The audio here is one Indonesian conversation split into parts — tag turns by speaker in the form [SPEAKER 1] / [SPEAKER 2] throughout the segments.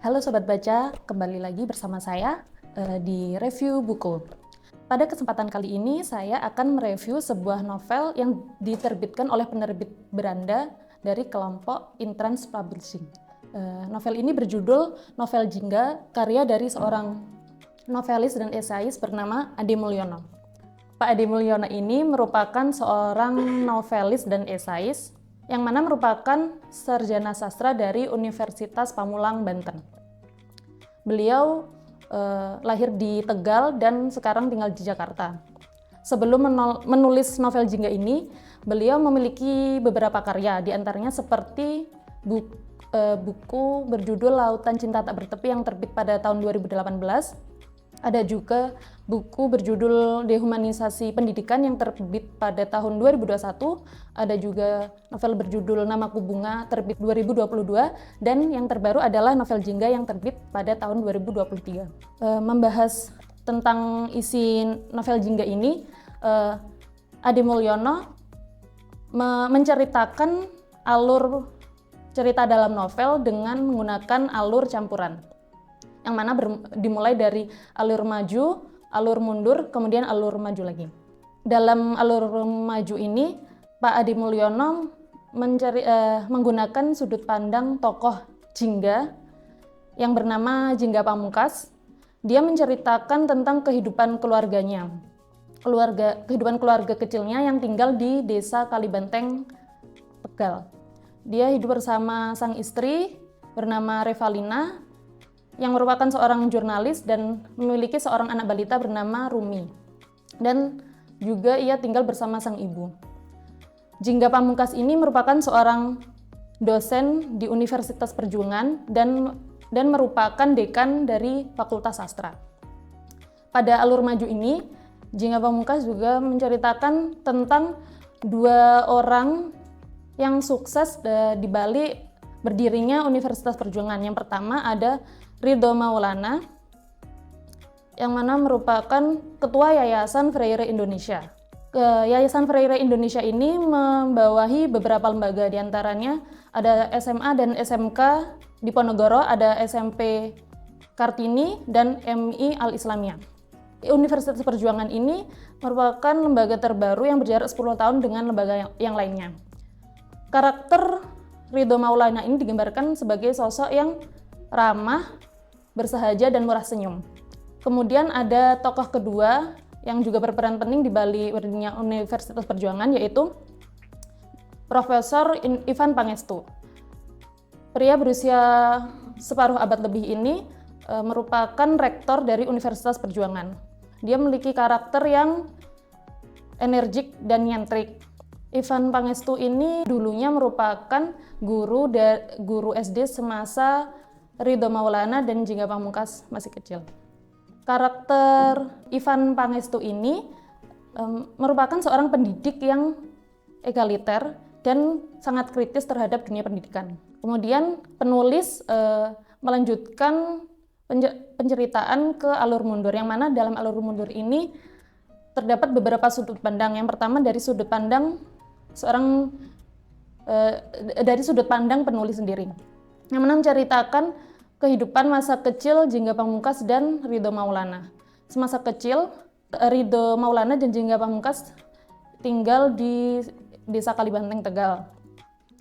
[SPEAKER 1] Halo Sobat Baca, kembali lagi bersama saya di review buku. Pada kesempatan kali ini saya akan mereview sebuah novel yang diterbitkan oleh penerbit Beranda dari kelompok Intrans Publishing. Novel ini berjudul Novel Jingga, karya dari seorang novelis dan esais bernama Ade Mulyono. Pak Ade Mulyono ini merupakan seorang novelis dan esais yang mana merupakan sarjana sastra dari Universitas Pamulang, Banten. Beliau lahir di Tegal dan sekarang tinggal di Jakarta. Sebelum menulis novel Jingga ini, beliau memiliki beberapa karya, di antaranya seperti buku berjudul Lautan Cinta Tak Bertepi yang terbit pada tahun 2018. Ada juga buku berjudul Dehumanisasi Pendidikan yang terbit pada tahun 2021. Ada juga novel berjudul Namaku Bunga terbit 2022. Dan yang terbaru adalah novel Jingga yang terbit pada tahun 2023. Membahas tentang isi novel Jingga ini, Ade Mulyono menceritakan alur cerita dalam novel dengan menggunakan alur campuran, yang mana dimulai dari alur maju, alur mundur, kemudian alur maju lagi. Dalam alur maju ini, Pak Ade Mulyono menggunakan sudut pandang tokoh Jingga yang bernama Jingga Pamungkas. Dia menceritakan tentang kehidupan keluarganya, kehidupan keluarga kecilnya yang tinggal di desa Kalibanteng, Tegal. Dia hidup bersama sang istri bernama Revalina, yang merupakan seorang jurnalis dan memiliki seorang anak balita bernama Rumi. Dan juga ia tinggal bersama sang ibu. Jingga Pamungkas ini merupakan seorang dosen di Universitas Perjuangan dan merupakan dekan dari Fakultas Sastra. Pada alur maju ini, Jingga Pamungkas juga menceritakan tentang dua orang yang sukses di balik berdirinya Universitas Perjuangan. Yang pertama ada Ridho Maulana, yang mana merupakan ketua Yayasan Freire Indonesia. Yayasan Freire Indonesia ini membawahi beberapa lembaga, diantaranya ada SMA dan SMK di Ponorogo, ada SMP Kartini, dan MI Al-Islamiyah. Universitas Perjuangan ini merupakan lembaga terbaru yang berjarak 10 tahun dengan lembaga yang lainnya. Karakter Ridho Maulana ini digambarkan sebagai sosok yang ramah, bersahaja, dan murah senyum. Kemudian ada tokoh kedua yang juga berperan penting di balik berdirinya Universitas Perjuangan, yaitu Profesor Ivan Pangestu. Pria berusia separuh abad lebih ini merupakan rektor dari Universitas Perjuangan. Dia memiliki karakter yang energik dan nyentrik. Ivan Pangestu ini dulunya merupakan guru SD semasa Ridho Maulana dan Jingga Pamungkas masih kecil. Karakter Ivan Pangestu ini merupakan seorang pendidik yang egaliter dan sangat kritis terhadap dunia pendidikan. Kemudian penulis melanjutkan penceritaan ke alur mundur, yang mana dalam alur mundur ini terdapat beberapa sudut pandang. Yang pertama dari sudut pandang penulis sendiri, yang mana menceritakan kehidupan masa kecil Jingga Pamungkas dan Ridho Maulana. Semasa kecil, Ridho Maulana dan Jingga Pamungkas tinggal di desa Kalibanteng, Tegal.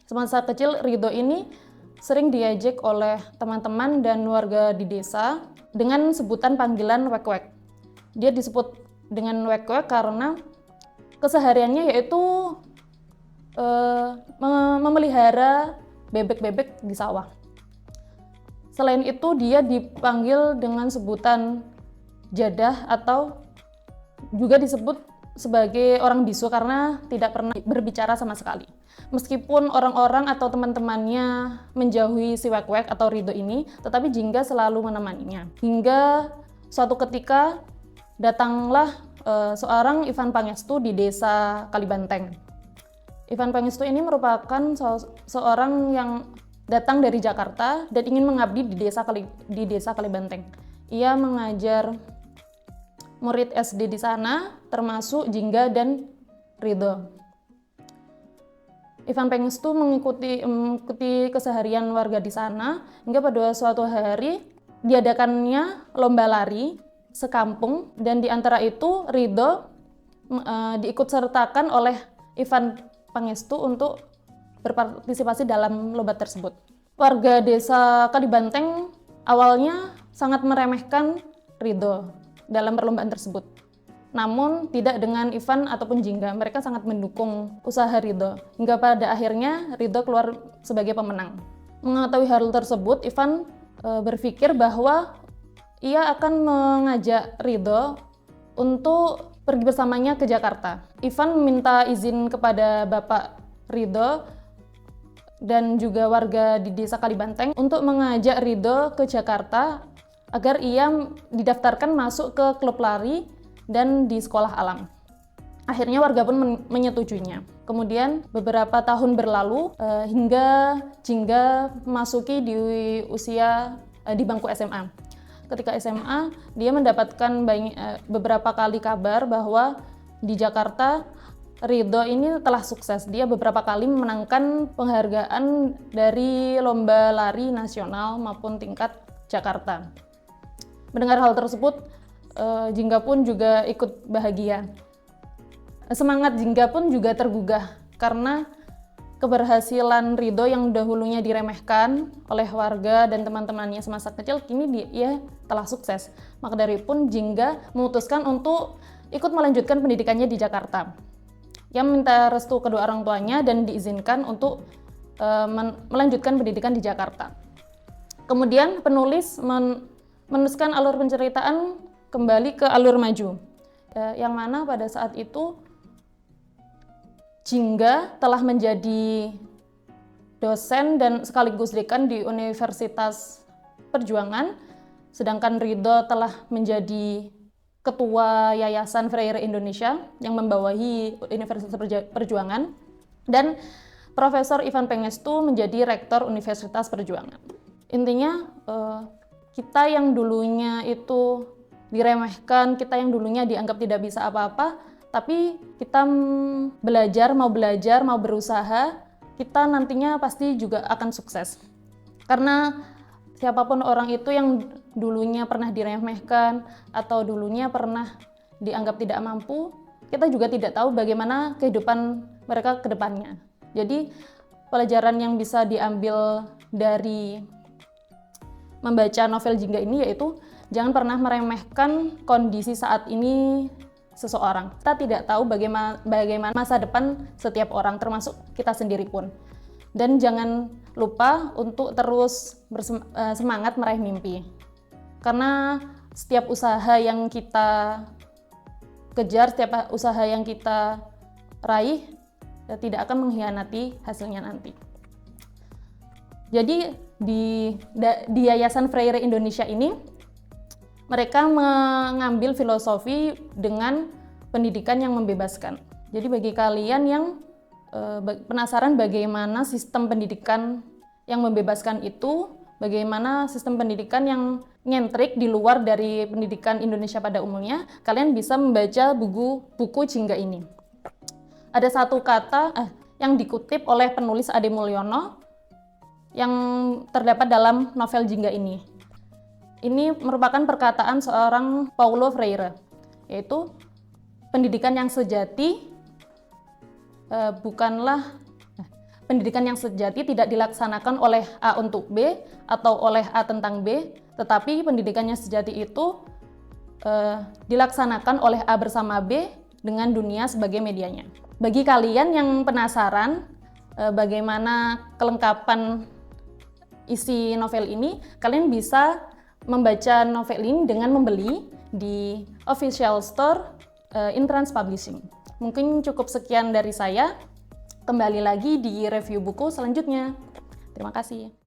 [SPEAKER 1] Semasa kecil, Ridho ini sering diajak oleh teman-teman dan warga di desa dengan sebutan panggilan wek-wek. Dia disebut dengan wek-wek karena kesehariannya yaitu memelihara bebek-bebek di sawah. Selain itu, dia dipanggil dengan sebutan jadah atau juga disebut sebagai orang bisu karena tidak pernah berbicara sama sekali. Meskipun orang-orang atau teman-temannya menjauhi si wek-wek atau Ridho ini, tetapi Jingga selalu menemaninya. Hingga suatu ketika datanglah seorang Ivan Pangestu di desa Kalibanteng. Ivan Pangestu ini merupakan seorang yang datang dari Jakarta dan ingin mengabdi di desa Kalibanteng. Ia mengajar murid SD di sana, termasuk Jingga dan Ridho. Ivan Pengestu mengikuti keseharian warga di sana hingga pada suatu hari diadakannya lomba lari sekampung, dan di antara itu Ridho diikut sertakan oleh Ivan Pangestu untuk berpartisipasi dalam lomba tersebut. Warga desa Kalibanteng awalnya sangat meremehkan Ridho dalam perlombaan tersebut. Namun tidak dengan Ivan ataupun Jingga, mereka sangat mendukung usaha Ridho. Hingga pada akhirnya Ridho keluar sebagai pemenang. Mengetahui hal tersebut, Ivan berpikir bahwa ia akan mengajak Ridho untuk pergi bersamanya ke Jakarta. Ivan meminta izin kepada Bapak Ridho dan juga warga di desa Kalibanteng untuk mengajak Ridho ke Jakarta agar ia didaftarkan masuk ke klub lari dan di sekolah alam. Akhirnya warga pun menyetujuinya. Kemudian beberapa tahun berlalu hingga Jingga memasuki di usia di bangku SMA. Ketika SMA, dia mendapatkan beberapa kali kabar bahwa di Jakarta Ridho ini telah sukses. Dia beberapa kali memenangkan penghargaan dari lomba lari nasional maupun tingkat Jakarta. Mendengar hal tersebut, Jingga pun juga ikut bahagia. Semangat Jingga pun juga tergugah karena keberhasilan Ridho yang dahulunya diremehkan oleh warga dan teman-temannya semasa kecil, kini dia telah sukses. Maka dari pun Jingga memutuskan untuk ikut melanjutkan pendidikannya di Jakarta. Ia meminta restu kedua orang tuanya dan diizinkan untuk melanjutkan pendidikan di Jakarta. Kemudian penulis meneruskan alur penceritaan kembali ke alur maju, yang mana pada saat itu Jingga telah menjadi dosen dan sekaligus dekan di Universitas Perjuangan, sedangkan Ridho telah menjadi ketua Yayasan Freire Indonesia yang membawahi Universitas Perjuangan, dan Profesor Ivan Pengestu menjadi rektor Universitas Perjuangan. Intinya kita yang dulunya itu diremehkan, kita yang dulunya dianggap tidak bisa apa-apa, tapi kita belajar, mau berusaha, kita nantinya pasti juga akan sukses. Karena siapapun orang itu yang dulunya pernah diremehkan atau dulunya pernah dianggap tidak mampu, kita juga tidak tahu bagaimana kehidupan mereka ke depannya. Jadi pelajaran yang bisa diambil dari membaca novel Jingga ini yaitu jangan pernah meremehkan kondisi saat ini seseorang. Kita tidak tahu bagaimana masa depan setiap orang, termasuk kita sendiri pun. Dan jangan lupa untuk terus semangat meraih mimpi. Karena setiap usaha yang kita kejar, setiap usaha yang kita raih, tidak akan mengkhianati hasilnya nanti. Jadi di Yayasan Freire Indonesia ini, mereka mengambil filosofi dengan pendidikan yang membebaskan. Jadi bagi kalian yang penasaran bagaimana sistem pendidikan yang membebaskan itu, bagaimana sistem pendidikan yang nyentrik di luar dari pendidikan Indonesia pada umumnya, kalian bisa membaca buku Jingga ini. Ada satu kata yang dikutip oleh penulis Ade Mulyono yang terdapat dalam novel Jingga ini. Ini merupakan perkataan seorang Paulo Freire, yaitu pendidikan yang sejati pendidikan yang sejati tidak dilaksanakan oleh A untuk B atau oleh A tentang B, tetapi pendidikan yang sejati itu dilaksanakan oleh A bersama B dengan dunia sebagai medianya. Bagi kalian yang penasaran bagaimana kelengkapan isi novel ini, kalian bisa membaca novel ini dengan membeli di official store Intrans Publishing. Mungkin cukup sekian dari saya. Kembali lagi di review buku selanjutnya. Terima kasih.